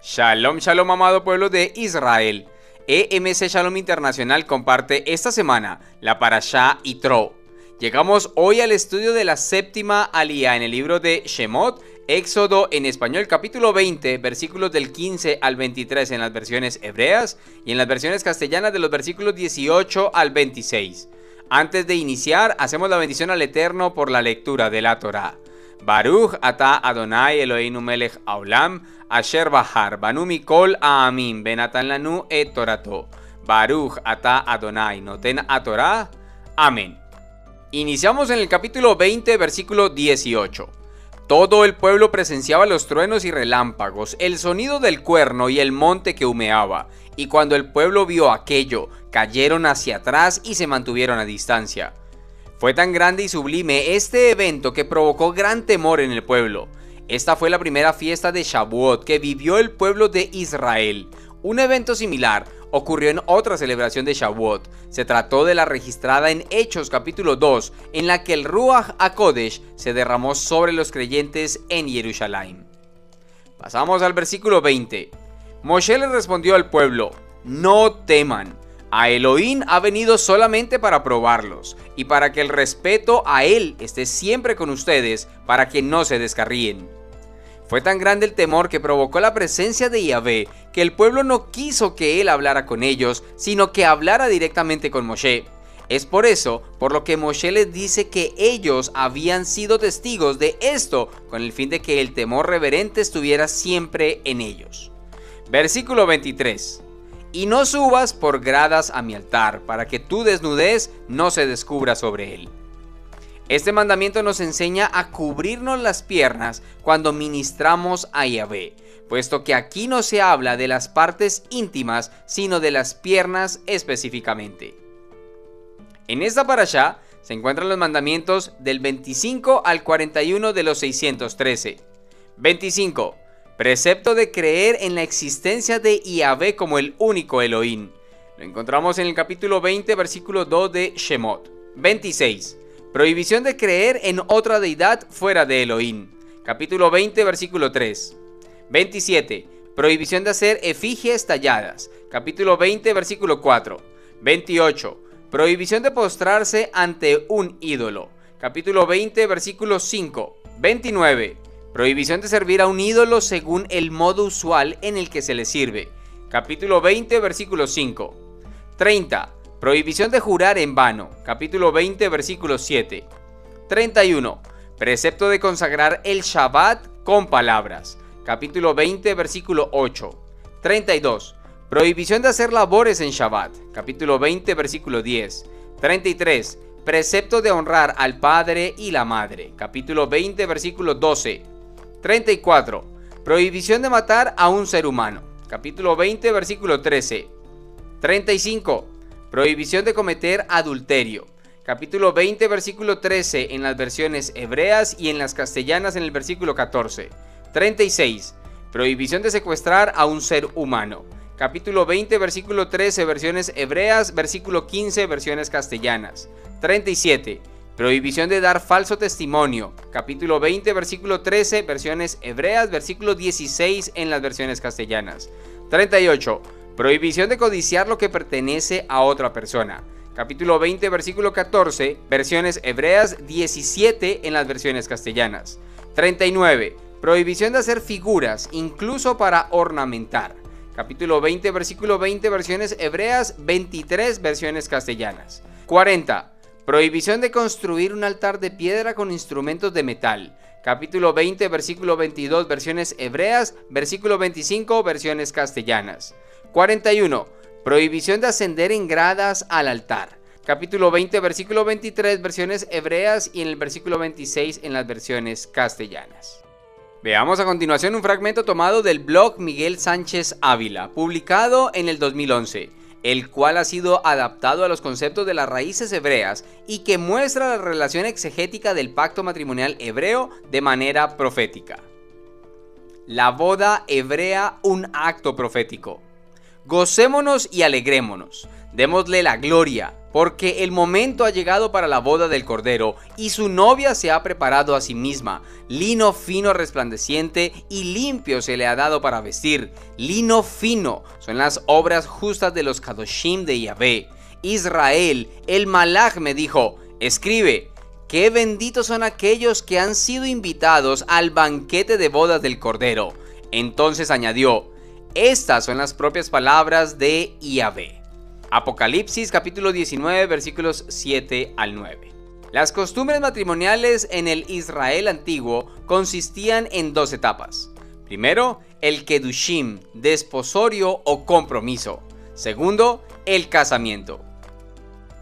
Shalom, shalom, amado pueblo de Israel. EMC Shalom Internacional comparte esta semana la Parashá Yitro. Llegamos hoy al estudio de la séptima aliyá en el libro de Shemot, Éxodo en español, capítulo 20, versículos del 15 al 23 en las versiones hebreas y en las versiones castellanas de los versículos 18 al 26. Antes de iniciar, hacemos la bendición al Eterno por la lectura de la Torá. Baruch ata Adonai Eloheinu melech haolam, asher bahar banu mikol ha'amim benatan lanu et torato. Baruch ata Adonai noten haTorá. Amén. Iniciamos en el capítulo 20, versículo 18. Todo el pueblo presenciaba los truenos y relámpagos, el sonido del cuerno y el monte que humeaba. Y cuando el pueblo vio aquello, cayeron hacia atrás y se mantuvieron a distancia. Fue tan grande y sublime este evento que provocó gran temor en el pueblo. Esta fue la primera fiesta de Shavuot que vivió el pueblo de Israel. Un evento similar ocurrió en otra celebración de Shavuot. Se trató de la registrada en Hechos capítulo 2, en la que el Ruach HaKodesh se derramó sobre los creyentes en Jerusalén. Pasamos al versículo 20. Moshe le respondió al pueblo: no teman. A Elohim ha venido solamente para probarlos y para que el respeto a él esté siempre con ustedes, para que no se descarríen. Fue tan grande el temor que provocó la presencia de Yahvé que el pueblo no quiso que él hablara con ellos, sino que hablara directamente con Moshe. Es por eso por lo que Moshe les dice que ellos habían sido testigos de esto, con el fin de que el temor reverente estuviera siempre en ellos. Versículo 23. Y no subas por gradas a mi altar, para que tu desnudez no se descubra sobre él. Este mandamiento nos enseña a cubrirnos las piernas cuando ministramos a Yahvé, puesto que aquí no se habla de las partes íntimas, sino de las piernas específicamente. En esta parashá se encuentran los mandamientos del 25 al 41 de los 613. 25. Precepto de creer en la existencia de Yahvé como el único Elohim. Lo encontramos en el capítulo 20, versículo 2 de Shemot. 26. Prohibición de creer en otra deidad fuera de Elohim. Capítulo 20, versículo 3. 27. Prohibición de hacer efigies talladas. Capítulo 20, versículo 4. 28. Prohibición de postrarse ante un ídolo. Capítulo 20, versículo 5. 29. Prohibición de servir a un ídolo según el modo usual en el que se le sirve. Capítulo 20, versículo 5. 30. Prohibición de jurar en vano. Capítulo 20, versículo 7. 31. Precepto de consagrar el Shabbat con palabras. Capítulo 20, versículo 8. 32. Prohibición de hacer labores en Shabbat. Capítulo 20, versículo 10. 33. Precepto de honrar al padre y la madre. Capítulo 20, versículo 12. 34. Prohibición de matar a un ser humano. Capítulo 20, versículo 13. 35. Prohibición de cometer adulterio. Capítulo 20, versículo 13 en las versiones hebreas y en las castellanas en el versículo 14. 36. Prohibición de secuestrar a un ser humano. Capítulo 20, versículo 13, versiones hebreas, versículo 15, versiones castellanas. 37. Prohibición de dar falso testimonio. Capítulo 20, versículo 13, versiones hebreas, versículo 16 en las versiones castellanas. 38. Prohibición de codiciar lo que pertenece a otra persona. Capítulo 20, versículo 14, versiones hebreas, 17 en las versiones castellanas. 39. Prohibición de hacer figuras, incluso para ornamentar. Capítulo 20, versículo 20, versiones hebreas, 23 versiones castellanas. 40. Prohibición de construir un altar de piedra con instrumentos de metal. Capítulo 20, versículo 22, versiones hebreas, versículo 25, versiones castellanas. 41. Prohibición de ascender en gradas al altar. Capítulo 20, versículo 23, versiones hebreas y en el versículo 26 en las versiones castellanas. Veamos a continuación un fragmento tomado del blog Miguel Sánchez Ávila, publicado en el 2011. El cual ha sido adaptado a los conceptos de las raíces hebreas y que muestra la relación exegética del pacto matrimonial hebreo de manera profética. La boda hebrea, un acto profético. Gocémonos y alegrémonos, démosle la gloria, porque el momento ha llegado para la boda del Cordero, y su novia se ha preparado a sí misma. Lino fino resplandeciente y limpio se le ha dado para vestir. Lino fino son las obras justas de los Kadoshim de Yahvé. Israel, el Malach me dijo, escribe, qué benditos son aquellos que han sido invitados al banquete de bodas del Cordero. Entonces añadió, estas son las propias palabras de Yahvé. Apocalipsis capítulo 19 versículos 7 al 9. Las costumbres matrimoniales en el Israel antiguo consistían en dos etapas. Primero, el kedushim, desposorio o compromiso. Segundo, el casamiento.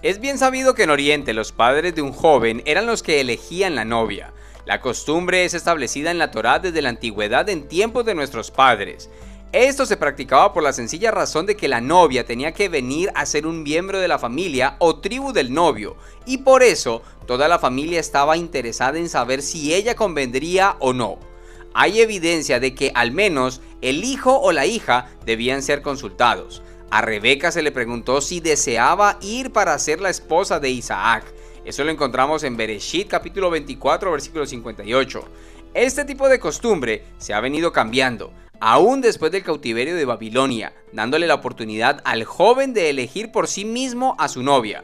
Es bien sabido que en Oriente los padres de un joven eran los que elegían la novia. La costumbre es establecida en la Torá desde la antigüedad en tiempos de nuestros padres. Esto se practicaba por la sencilla razón de que la novia tenía que venir a ser un miembro de la familia o tribu del novio, y por eso toda la familia estaba interesada en saber si ella convendría o no. Hay evidencia de que al menos el hijo o la hija debían ser consultados. A Rebeca se le preguntó si deseaba ir para ser la esposa de Isaac. Eso lo encontramos en Bereshit capítulo 24 versículo 58. Este tipo de costumbre se ha venido cambiando, aún después del cautiverio de Babilonia, dándole la oportunidad al joven de elegir por sí mismo a su novia.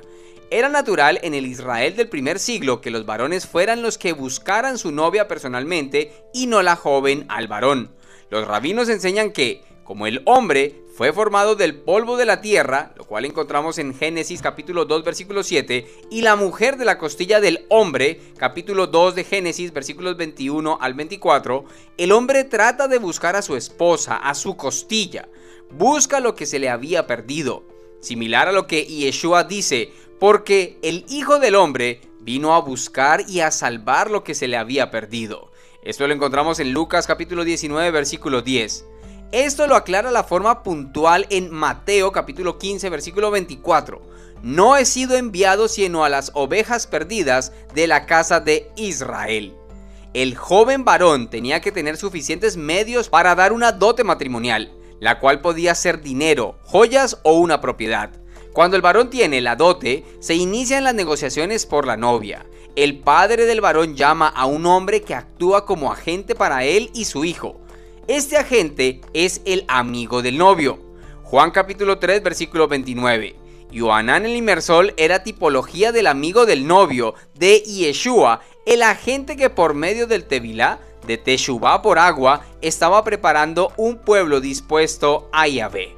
Era natural en el Israel del primer siglo que los varones fueran los que buscaran su novia personalmente y no la joven al varón. Los rabinos enseñan que, como el hombre fue formado del polvo de la tierra, lo cual encontramos en Génesis capítulo 2 versículo 7, y la mujer de la costilla del hombre, capítulo 2 de Génesis versículos 21 al 24, el hombre trata de buscar a su esposa, a su costilla, busca lo que se le había perdido, similar a lo que Yeshua dice, porque el Hijo del Hombre vino a buscar y a salvar lo que se le había perdido. Esto lo encontramos en Lucas capítulo 19 versículo 10. Esto lo aclara la forma puntual en Mateo capítulo 15 versículo 24. No he sido enviado sino a las ovejas perdidas de la casa de Israel. El joven varón tenía que tener suficientes medios para dar una dote matrimonial, la cual podía ser dinero, joyas o una propiedad. Cuando el varón tiene la dote, se inician las negociaciones por la novia. El padre del varón llama a un hombre que actúa como agente para él y su hijo. Este agente es el amigo del novio. Juan capítulo 3 versículo 29. Yohanan el Inmersor era tipología del amigo del novio de Yeshua, el agente que por medio del Tevilá, de Teshuvá por agua, estaba preparando un pueblo dispuesto a Yahvé.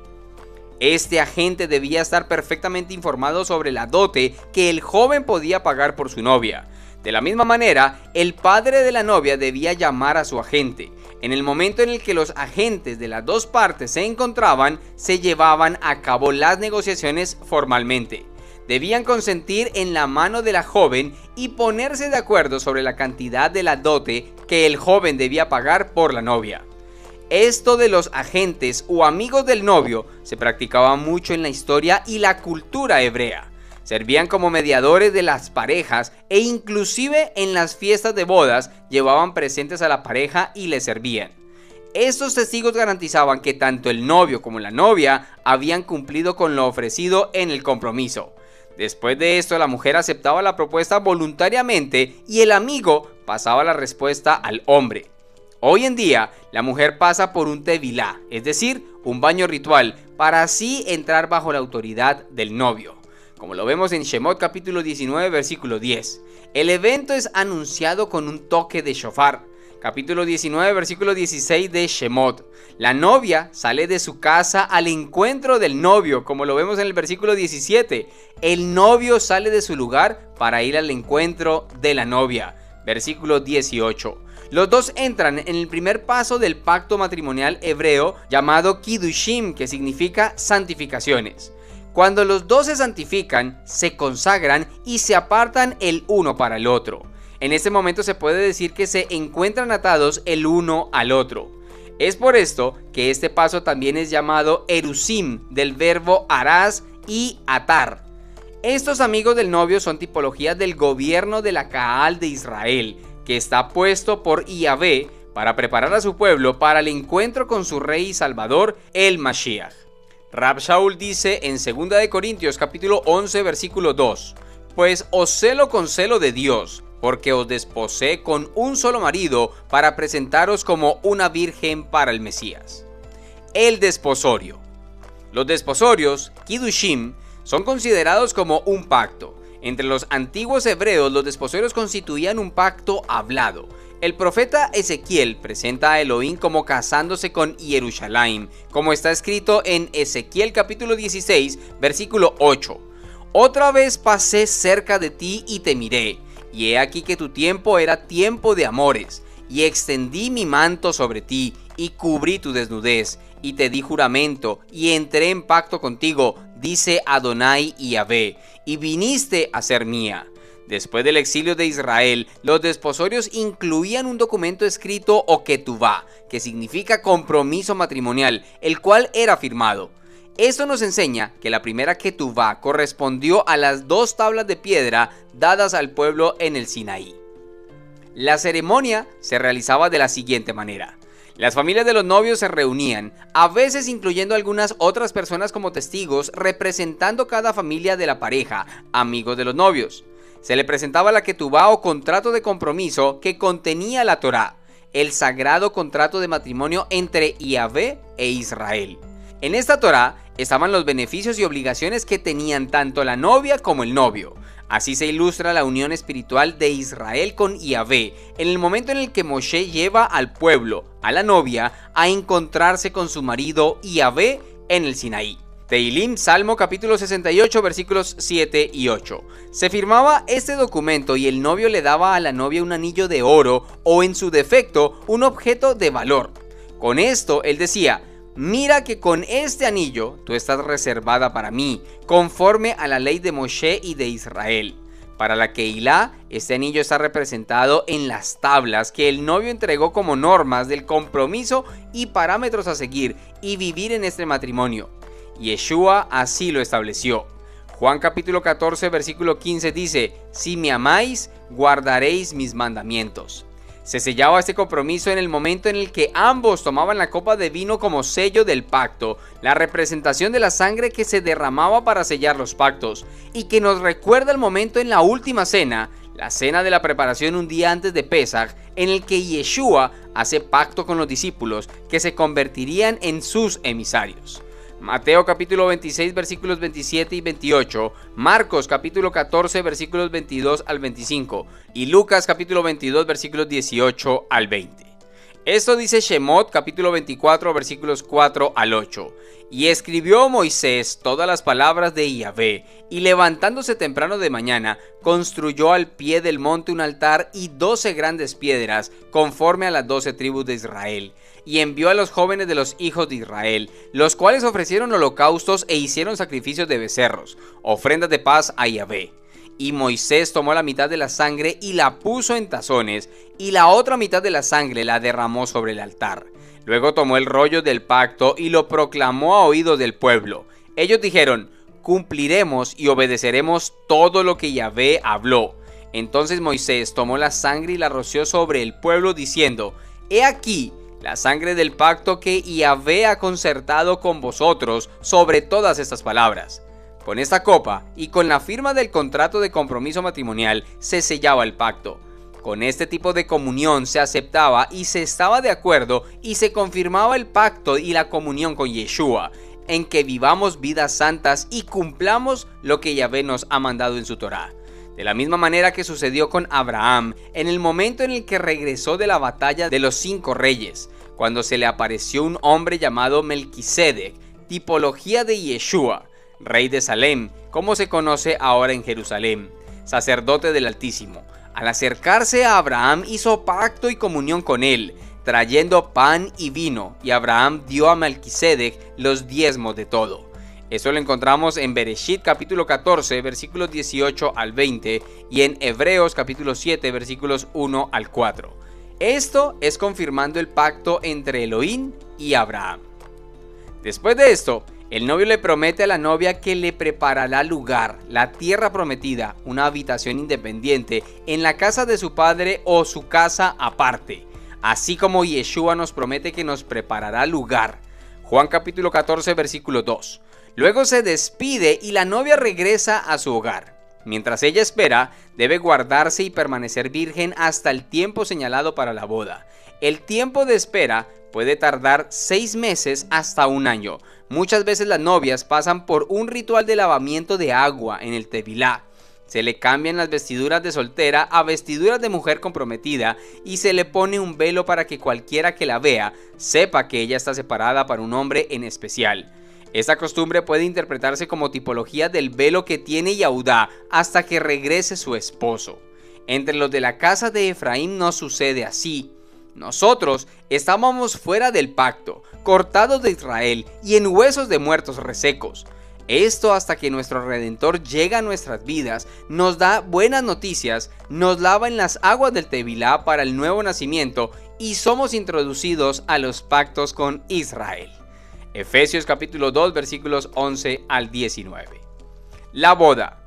Este agente debía estar perfectamente informado sobre la dote que el joven podía pagar por su novia. De la misma manera, el padre de la novia debía llamar a su agente. En el momento en el que los agentes de las dos partes se encontraban, se llevaban a cabo las negociaciones formalmente. Debían consentir en la mano de la joven y ponerse de acuerdo sobre la cantidad de la dote que el joven debía pagar por la novia. Esto de los agentes o amigos del novio se practicaba mucho en la historia y la cultura hebrea. Servían como mediadores de las parejas e inclusive en las fiestas de bodas llevaban presentes a la pareja y le servían. Estos testigos garantizaban que tanto el novio como la novia habían cumplido con lo ofrecido en el compromiso. Después de esto, la mujer aceptaba la propuesta voluntariamente y el amigo pasaba la respuesta al hombre. Hoy en día, la mujer pasa por un tevilá, es decir, un baño ritual, para así entrar bajo la autoridad del novio. Como lo vemos en Shemot capítulo 19 versículo 10. El evento es anunciado con un toque de shofar. Capítulo 19 versículo 16 de Shemot. La novia sale de su casa al encuentro del novio, como lo vemos en el versículo 17. El novio sale de su lugar para ir al encuentro de la novia. Versículo 18. Los dos entran en el primer paso del pacto matrimonial hebreo llamado Kiddushim, que significa santificaciones. Cuando los dos se santifican, se consagran y se apartan el uno para el otro. En este momento se puede decir que se encuentran atados el uno al otro. Es por esto que este paso también es llamado erusim, del verbo araz y atar. Estos amigos del novio son tipologías del gobierno de la Kaal de Israel, que está puesto por Yahvé para preparar a su pueblo para el encuentro con su rey y salvador, el Mashiach. Rab Shaul dice en 2 de Corintios capítulo 11 versículo 2: Pues os celo con celo de Dios, porque os desposé con un solo marido para presentaros como una virgen para el Mesías. El desposorio. Los desposorios, Kiddushim, son considerados como un pacto. Entre los antiguos hebreos, los desposorios constituían un pacto hablado. El profeta Ezequiel presenta a Elohim como casándose con Jerusalén, como está escrito en Ezequiel capítulo 16, versículo 8. Otra vez pasé cerca de ti y te miré, y he aquí que tu tiempo era tiempo de amores, y extendí mi manto sobre ti, y cubrí tu desnudez, y te di juramento, y entré en pacto contigo, dice Adonai y Yahvé, y viniste a ser mía. Después del exilio de Israel, los desposorios incluían un documento escrito o ketubá, que significa compromiso matrimonial, el cual era firmado. Esto nos enseña que la primera ketubá correspondió a las 2 tablas de piedra dadas al pueblo en el Sinaí. La ceremonia se realizaba de la siguiente manera. Las familias de los novios se reunían, a veces incluyendo algunas otras personas como testigos, representando cada familia de la pareja, amigos de los novios. Se le presentaba la ketubá o contrato de compromiso que contenía la Torá, el sagrado contrato de matrimonio entre Yahvé e Israel. En esta Torá estaban los beneficios y obligaciones que tenían tanto la novia como el novio. Así se ilustra la unión espiritual de Israel con Yahvé en el momento en el que Moshe lleva al pueblo, a la novia, a encontrarse con su marido Yahvé en el Sinaí. Tehilim, Salmo capítulo 68 versículos 7 y 8. Se firmaba este documento y el novio le daba a la novia un anillo de oro o en su defecto un objeto de valor. Con esto él decía: mira que con este anillo tú estás reservada para mí, conforme a la ley de Moshe y de Israel. Para la Keilah, este anillo está representado en las tablas que el novio entregó como normas del compromiso y parámetros a seguir y vivir en este matrimonio. Yeshua así lo estableció. Juan capítulo 14 versículo 15 dice: si me amáis, guardaréis mis mandamientos. Se sellaba este compromiso en el momento en el que ambos tomaban la copa de vino como sello del pacto, la representación de la sangre que se derramaba para sellar los pactos, y que nos recuerda el momento en la última cena, la cena de la preparación un día antes de Pesaj, en el que Yeshua hace pacto con los discípulos que se convertirían en sus emisarios. Mateo capítulo 26 versículos 27 y 28, Marcos capítulo 14 versículos 22 al 25 y Lucas capítulo 22 versículos 18 al 20. Esto dice Shemot capítulo 24 versículos 4 al 8. Y escribió Moisés todas las palabras de Yahvé, y levantándose temprano de mañana, construyó al pie del monte un altar y 12 grandes piedras, conforme a las 12 tribus de Israel. Y envió a los jóvenes de los hijos de Israel, los cuales ofrecieron holocaustos e hicieron sacrificios de becerros, ofrendas de paz a Yahvé. Y Moisés tomó la mitad de la sangre y la puso en tazones, y la otra mitad de la sangre la derramó sobre el altar. Luego tomó el rollo del pacto y lo proclamó a oídos del pueblo. Ellos dijeron: cumpliremos y obedeceremos todo lo que Yahvé habló. Entonces Moisés tomó la sangre y la roció sobre el pueblo, diciendo: he aquí la sangre del pacto que Yahvé ha concertado con vosotros sobre todas estas palabras. Con esta copa y con la firma del contrato de compromiso matrimonial se sellaba el pacto. Con este tipo de comunión se aceptaba y se estaba de acuerdo y se confirmaba el pacto y la comunión con Yeshua, en que vivamos vidas santas y cumplamos lo que Yahvé nos ha mandado en su Torá. De la misma manera que sucedió con Abraham en el momento en el que regresó de la batalla de los 5 reyes, cuando se le apareció un hombre llamado Melquisedec, tipología de Yeshua, rey de Salem, como se conoce ahora en Jerusalén, sacerdote del Altísimo. Al acercarse a Abraham hizo pacto y comunión con él, trayendo pan y vino, y Abraham dio a Melquisedec los diezmos de todo. Eso lo encontramos en Bereshit capítulo 14 versículos 18 al 20 y en Hebreos capítulo 7 versículos 1 al 4. Esto es confirmando el pacto entre Elohim y Abraham. Después de esto, el novio le promete a la novia que le preparará lugar, la tierra prometida, una habitación independiente en la casa de su padre o su casa aparte, así como Yeshua nos promete que nos preparará lugar. Juan capítulo 14 versículo 2. Luego se despide y la novia regresa a su hogar. Mientras ella espera, debe guardarse y permanecer virgen hasta el tiempo señalado para la boda. El tiempo de espera puede tardar 6 meses hasta un año. Muchas veces las novias pasan por un ritual de lavamiento de agua en el Tevilá. Se le cambian las vestiduras de soltera a vestiduras de mujer comprometida y se le pone un velo para que cualquiera que la vea sepa que ella está separada para un hombre en especial. Esta costumbre puede interpretarse como tipología del velo que tiene Yehudá hasta que regrese su esposo. Entre los de la casa de Efraín no sucede así. Nosotros estábamos fuera del pacto, cortados de Israel y en huesos de muertos resecos. Esto hasta que nuestro Redentor llega a nuestras vidas, nos da buenas noticias, nos lava en las aguas del Tevilá para el nuevo nacimiento y somos introducidos a los pactos con Israel. Efesios capítulo 2 versículos 11 al 19. La boda.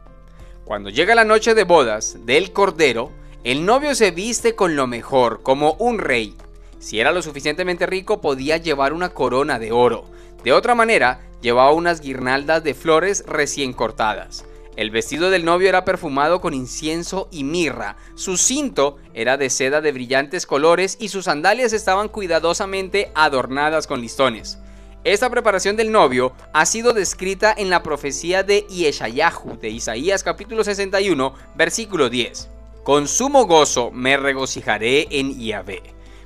Cuando llega la noche de bodas del Cordero, el novio se viste con lo mejor, como un rey. Si era lo suficientemente rico, podía llevar una corona de oro. De otra manera, llevaba unas guirnaldas de flores recién cortadas. El vestido del novio era perfumado con incienso y mirra. Su cinto era de seda de brillantes colores y sus sandalias estaban cuidadosamente adornadas con listones. Esta preparación del novio ha sido descrita en la profecía de Yeshayahu de Isaías capítulo 61, versículo 10. Con sumo gozo me regocijaré en Yahvé.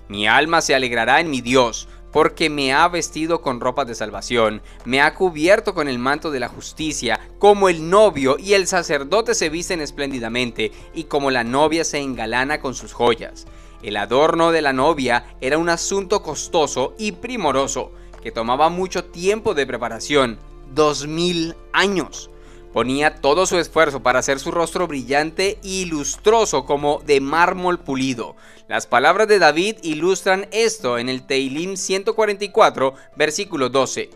Mi alma se alegrará en mi Dios, porque me ha vestido con ropas de salvación, me ha cubierto con el manto de la justicia, como el novio y el sacerdote se visten espléndidamente, y como la novia se engalana con sus joyas. El adorno de la novia era un asunto costoso y primoroso, que tomaba mucho tiempo de preparación, 2000 años. Ponía todo su esfuerzo para hacer su rostro brillante y lustroso como de mármol pulido. Las palabras de David ilustran esto en el Teilim 144, versículo 12.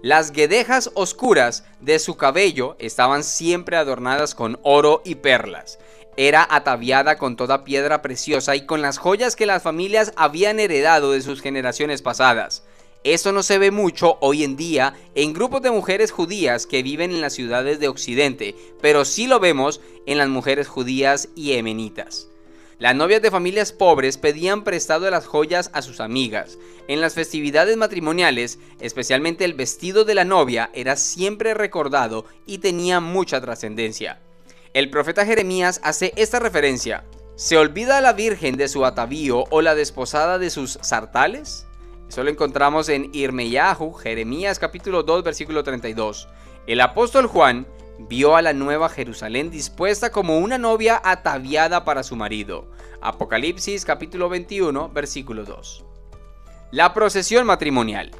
Las guedejas oscuras de su cabello estaban siempre adornadas con oro y perlas. Era ataviada con toda piedra preciosa y con las joyas que las familias habían heredado de sus generaciones pasadas. Esto no se ve mucho hoy en día en grupos de mujeres judías que viven en las ciudades de Occidente, pero sí lo vemos en las mujeres judías y yemenitas. Las novias de familias pobres pedían prestado las joyas a sus amigas. En las festividades matrimoniales, especialmente el vestido de la novia era siempre recordado y tenía mucha trascendencia. El profeta Jeremías hace esta referencia: ¿se olvida la virgen de su atavío o la desposada de sus sartales? Eso lo encontramos en Irmeyahu, Jeremías capítulo 2, versículo 32. El apóstol Juan vio a la nueva Jerusalén dispuesta como una novia ataviada para su marido. Apocalipsis capítulo 21, versículo 2. La procesión matrimonial.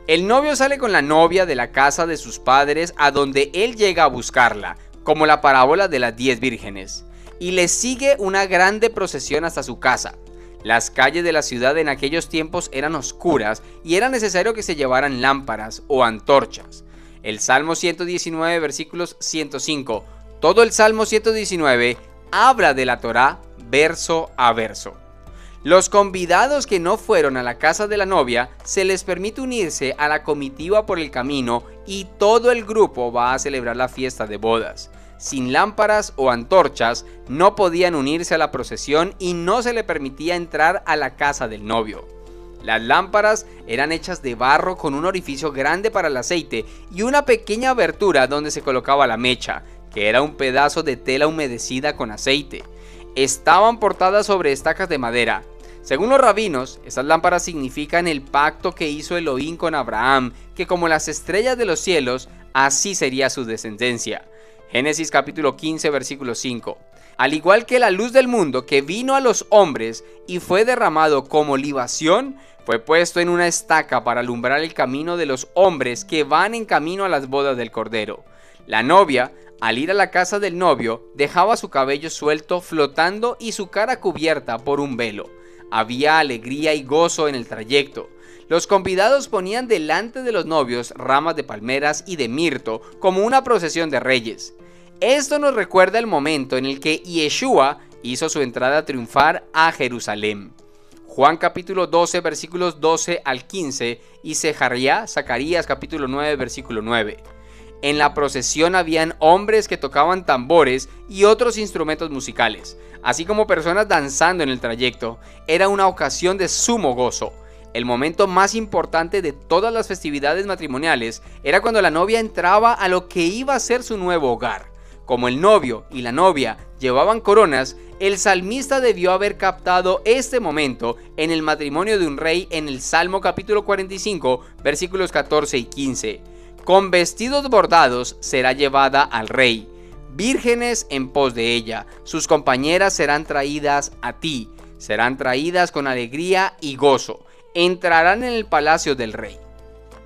El novio sale con la novia de la casa de sus padres a donde él llega a buscarla, como la parábola de las 10 vírgenes, y le sigue una grande procesión hasta su casa. Las calles de la ciudad en aquellos tiempos eran oscuras y era necesario que se llevaran lámparas o antorchas. El Salmo 119, versículos 105. Todo el Salmo 119 habla de la Torá verso a verso. Los convidados que no fueron a la casa de la novia se les permite unirse a la comitiva por el camino y todo el grupo va a celebrar la fiesta de bodas. Sin lámparas o antorchas no podían unirse a la procesión y no se le permitía entrar a la casa del novio. Las lámparas eran hechas de barro con un orificio grande para el aceite y una pequeña abertura donde se colocaba la mecha, que era un pedazo de tela humedecida con aceite. Estaban portadas sobre estacas de madera. Según los rabinos, estas lámparas significan el pacto que hizo Elohim con Abraham, que como las estrellas de los cielos, así sería su descendencia. Génesis capítulo 15, versículo 5. Al igual que la luz del mundo que vino a los hombres y fue derramado como libación, fue puesto en una estaca para alumbrar el camino de los hombres que van en camino a las bodas del Cordero. La novia, al ir a la casa del novio, dejaba su cabello suelto flotando y su cara cubierta por un velo. Había alegría y gozo en el trayecto. Los convidados ponían delante de los novios ramas de palmeras y de mirto como una procesión de reyes. Esto nos recuerda el momento en el que Yeshua hizo su entrada triunfal a Jerusalén. Juan capítulo 12 versículos 12 al 15 y Zacarías capítulo 9 versículo 9. En la procesión habían hombres que tocaban tambores y otros instrumentos musicales, así como personas danzando en el trayecto. Era una ocasión de sumo gozo. El momento más importante de todas las festividades matrimoniales era cuando la novia entraba a lo que iba a ser su nuevo hogar. Como el novio y la novia llevaban coronas, el salmista debió haber captado este momento en el matrimonio de un rey en el Salmo capítulo 45, versículos 14 y 15. Con vestidos bordados será llevada al rey, vírgenes en pos de ella, sus compañeras serán traídas a ti, serán traídas con alegría y gozo, entrarán en el palacio del rey.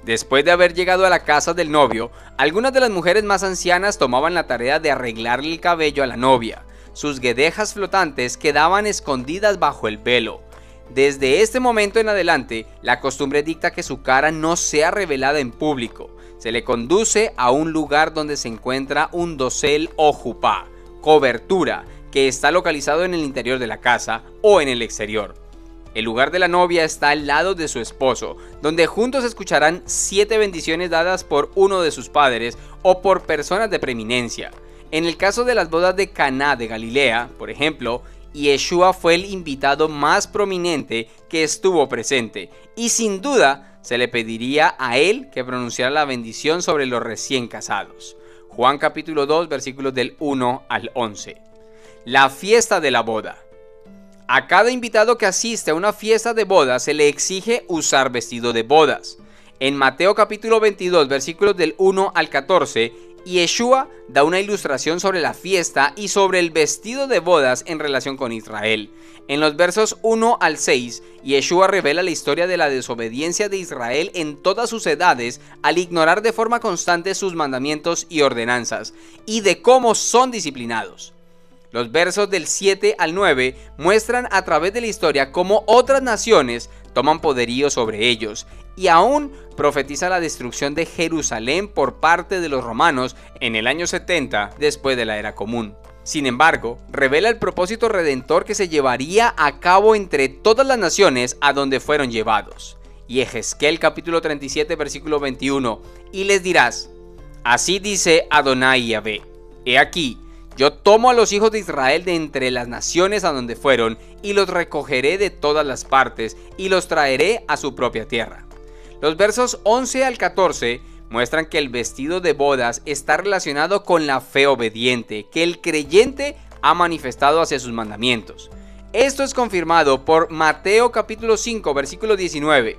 Después de haber llegado a la casa del novio, algunas de las mujeres más ancianas tomaban la tarea de arreglarle el cabello a la novia. Sus guedejas flotantes quedaban escondidas bajo el velo. Desde este momento en adelante, la costumbre dicta que su cara no sea revelada en público. Se le conduce a un lugar donde se encuentra un dosel o jupá, cobertura, que está localizado en el interior de la casa o en el exterior. El lugar de la novia está al lado de su esposo, donde juntos escucharán 7 bendiciones dadas por uno de sus padres o por personas de preeminencia. En el caso de las bodas de Caná de Galilea, por ejemplo, Yeshua fue el invitado más prominente que estuvo presente, y sin duda se le pediría a él que pronunciara la bendición sobre los recién casados. Juan capítulo 2, versículos del 1 al 11. La fiesta de la boda. A cada invitado que asiste a una fiesta de bodas se le exige usar vestido de bodas. En Mateo capítulo 22, versículos del 1 al 14, Yeshua da una ilustración sobre la fiesta y sobre el vestido de bodas en relación con Israel. En los versos 1 al 6, Yeshua revela la historia de la desobediencia de Israel en todas sus edades al ignorar de forma constante sus mandamientos y ordenanzas, y de cómo son disciplinados. Los versos del 7 al 9 muestran a través de la historia cómo otras naciones toman poderío sobre ellos, y aún profetiza la destrucción de Jerusalén por parte de los romanos en el año 70 después de la era común. Sin embargo, revela el propósito redentor que se llevaría a cabo entre todas las naciones a donde fueron llevados. Y Ezequiel capítulo 37 versículo 21, y les dirás: así dice Adonai Yahvé, he aquí, yo tomo a los hijos de Israel de entre las naciones a donde fueron, y los recogeré de todas las partes, y los traeré a su propia tierra. Los versos 11 al 14 muestran que el vestido de bodas está relacionado con la fe obediente que el creyente ha manifestado hacia sus mandamientos. Esto es confirmado por Mateo capítulo 5 versículo 19.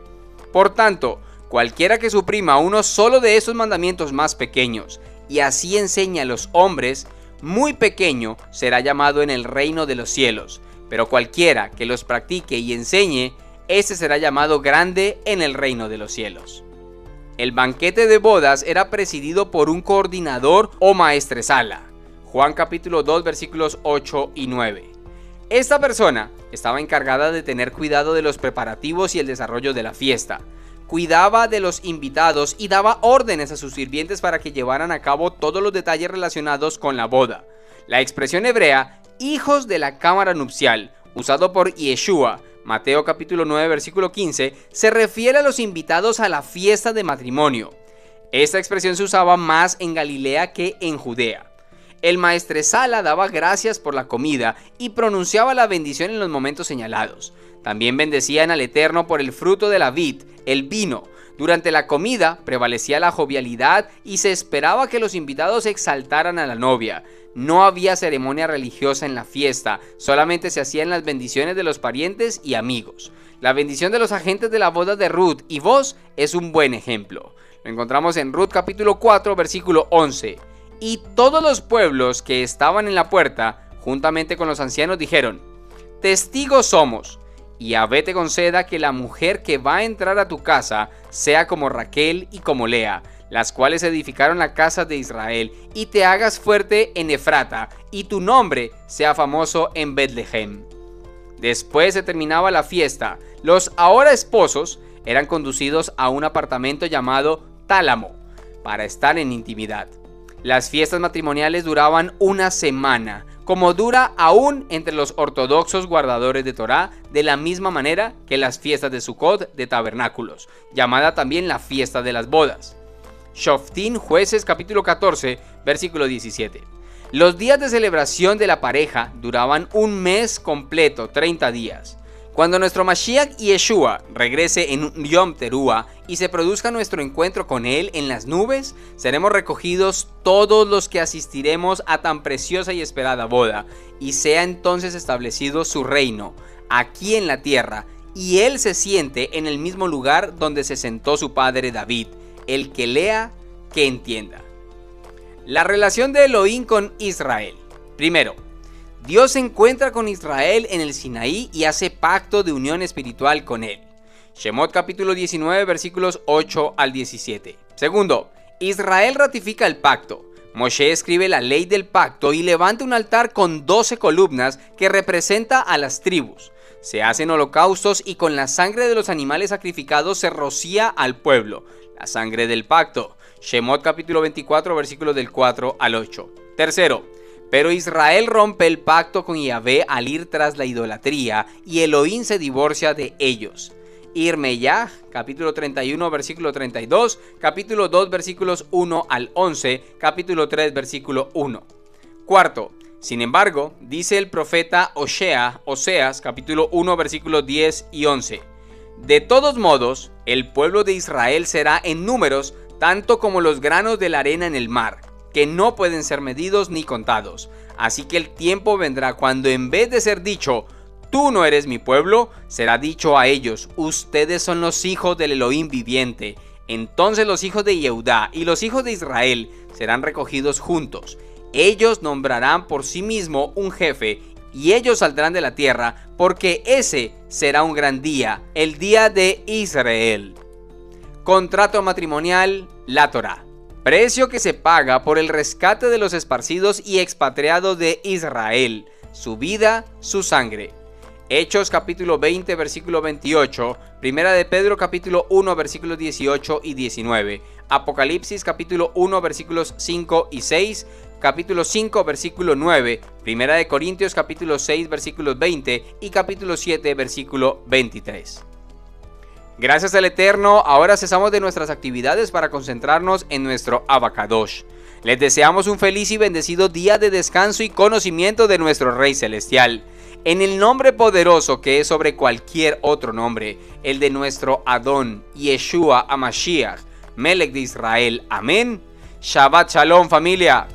Por tanto, cualquiera que suprima uno solo de esos mandamientos más pequeños, y así enseña a los hombres, muy pequeño será llamado en el reino de los cielos, pero cualquiera que los practique y enseñe, ese será llamado grande en el reino de los cielos. El banquete de bodas era presidido por un coordinador o maestresala. Juan capítulo 2 versículos 8 y 9. Esta persona estaba encargada de tener cuidado de los preparativos y el desarrollo de la fiesta. Cuidaba de los invitados y daba órdenes a sus sirvientes para que llevaran a cabo todos los detalles relacionados con la boda. La expresión hebrea, hijos de la cámara nupcial, usado por Yeshua, Mateo capítulo 9 versículo 15, se refiere a los invitados a la fiesta de matrimonio. Esta expresión se usaba más en Galilea que en Judea. El maestresala daba gracias por la comida y pronunciaba la bendición en los momentos señalados. También bendecían al Eterno por el fruto de la vid, el vino. Durante la comida prevalecía la jovialidad y se esperaba que los invitados exaltaran a la novia. No había ceremonia religiosa en la fiesta, solamente se hacían las bendiciones de los parientes y amigos. La bendición de los agentes de la boda de Ruth y Boz es un buen ejemplo. Lo encontramos en Ruth capítulo 4 versículo 11. Y todos los pueblos que estaban en la puerta, juntamente con los ancianos, dijeron: testigos somos, y Yahvé te conceda que la mujer que va a entrar a tu casa sea como Raquel y como Lea, las cuales edificaron la casa de Israel, y te hagas fuerte en Efrata, y tu nombre sea famoso en Betlehem. Después se terminaba la fiesta. Los ahora esposos eran conducidos a un apartamento llamado Tálamo para estar en intimidad. Las fiestas matrimoniales duraban una semana, como dura aún entre los ortodoxos guardadores de Torá, de la misma manera que las fiestas de Sukkot de tabernáculos, llamada también la fiesta de las bodas. Shoftim, Jueces, capítulo 14, versículo 17. Los días de celebración de la pareja duraban un mes completo, 30 días. Cuando nuestro Mashiach Yeshua regrese en un Yom Teruah y se produzca nuestro encuentro con él en las nubes, seremos recogidos todos los que asistiremos a tan preciosa y esperada boda, y sea entonces establecido su reino aquí en la tierra, y él se siente en el mismo lugar donde se sentó su padre David. El que lea, que entienda. La relación de Elohim con Israel. Primero, Dios se encuentra con Israel en el Sinaí y hace pacto de unión espiritual con él. Shemot capítulo 19 versículos 8 al 17. Segundo, Israel ratifica el pacto. Moshe escribe la ley del pacto y levanta un altar con 12 columnas que representa a las tribus. Se hacen holocaustos y con la sangre de los animales sacrificados se rocía al pueblo. La sangre del pacto. Shemot capítulo 24 versículos del 4 al 8. Tercero, pero Israel rompe el pacto con Yahvé al ir tras la idolatría y Elohim se divorcia de ellos. Irmeyah, capítulo 31, versículo 32, capítulo 2, versículos 1 al 11, capítulo 3, versículo 1. Cuarto, sin embargo, dice el profeta Oseas, capítulo 1, versículos 10 y 11. De todos modos, el pueblo de Israel será en números tanto como los granos de la arena en el mar, que no pueden ser medidos ni contados. Así que el tiempo vendrá cuando en vez de ser dicho, tú no eres mi pueblo, será dicho a ellos, ustedes son los hijos del Elohim viviente. Entonces los hijos de Yehudá y los hijos de Israel serán recogidos juntos. Ellos nombrarán por sí mismo un jefe, y ellos saldrán de la tierra, porque ese será un gran día, el día de Israel. Contrato matrimonial, la Torá. Precio que se paga por el rescate de los esparcidos y expatriados de Israel, su vida, su sangre. Hechos capítulo 20 versículo 28, Primera de Pedro capítulo 1 versículos 18 y 19, Apocalipsis capítulo 1 versículos 5 y 6, capítulo 5 versículo 9, Primera de Corintios capítulo 6 versículos 20 y capítulo 7 versículo 23. Gracias al Eterno, ahora cesamos de nuestras actividades para concentrarnos en nuestro Abacadosh. Les deseamos un feliz y bendecido día de descanso y conocimiento de nuestro Rey Celestial. En el nombre poderoso que es sobre cualquier otro nombre, el de nuestro Adón, Yeshua HaMashiach, Melech de Israel. Amén. Shabbat Shalom, familia.